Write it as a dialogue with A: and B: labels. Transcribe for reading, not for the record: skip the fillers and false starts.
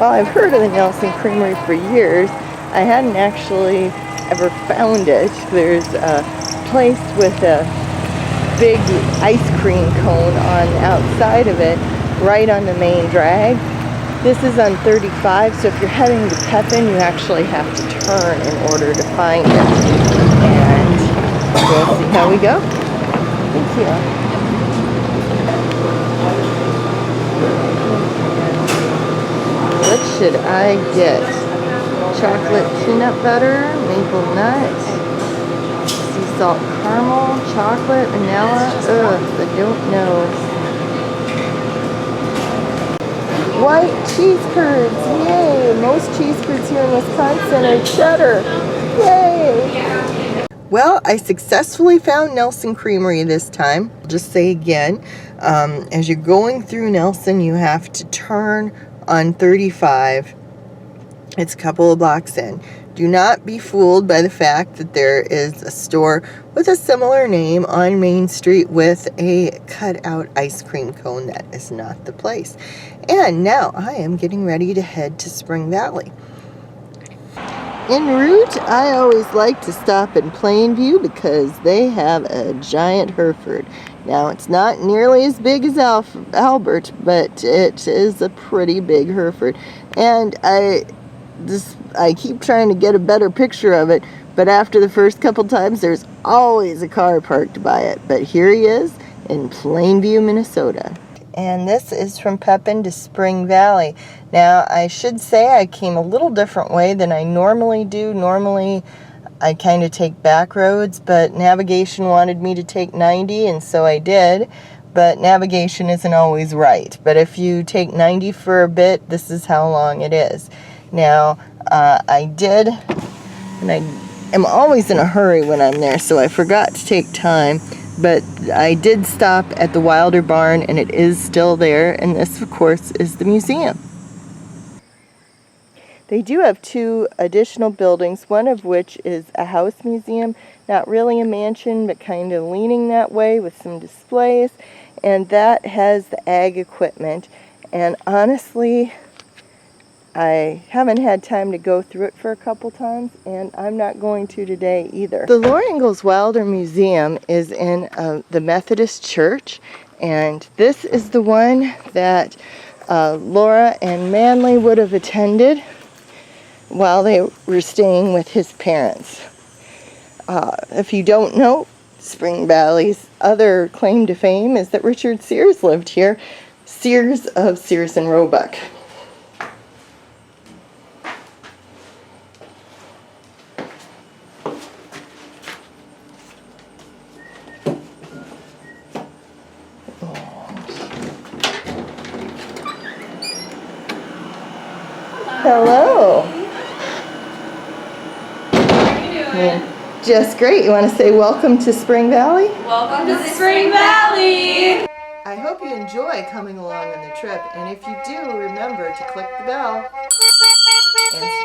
A: Well, I've heard of the Nelson Creamery for years. I hadn't actually ever found it. There's a place with a big ice cream cone on the outside of it, right on the main drag. This is on 35, so if you're heading to Pepin, you actually have to turn in order to find it. And we'll see how we go. Thank you. What should I get? Chocolate peanut butter, maple nut, sea salt caramel, chocolate, vanilla. Ugh, I don't know. White cheese curds, yay! Most cheese curds here in Wisconsin are cheddar, yay! Well, I successfully found Nelson Creamery this time. I'll just say again, as you're going through Nelson, you have to turn on 35. It's a couple of blocks in. Do not be fooled by the fact that there is a store with a similar name on Main Street with a cutout ice cream cone. That is not the place. And now I am getting ready to head to Spring Valley. En route, I always like to stop in Plainview because they have a giant Hereford. Now, it's not nearly as big as Albert, but it is a pretty big Hereford. And I keep trying to get a better picture of it, but after the first couple times, there's always a car parked by it. But here he is in Plainview, Minnesota. And this is from Pepin to Spring Valley. Now, I should say I came a little different way than I normally do. Normally, I kind of take back roads, but navigation wanted me to take 90, and so I did. But navigation isn't always right. But if you take 90 for a bit, this is how long it is. Now, I did, and I am always in a hurry when I'm there, so I forgot to take time. But I did stop at the Wilder Barn, and it is still there, and this, of course, is the museum. They do have two additional buildings, one of which is a house museum, not really a mansion, but kind of leaning that way with some displays, and that has the ag equipment. And honestly, I haven't had time to go through it for a couple times, and I'm not going to today either. The Ingalls Wilder Museum is in the Methodist Church, and this is the one that Laura and Manly would have attended while they were staying with his parents. If you don't know, Spring Valley's other claim to fame is that Richard Sears lived here, Sears of Sears and Roebuck. Hello.
B: How are you doing?
A: Just great. You want to say welcome to Spring Valley?
B: Welcome to Spring Valley!
A: I hope you enjoy coming along on the trip, and if you do, remember to click the bell and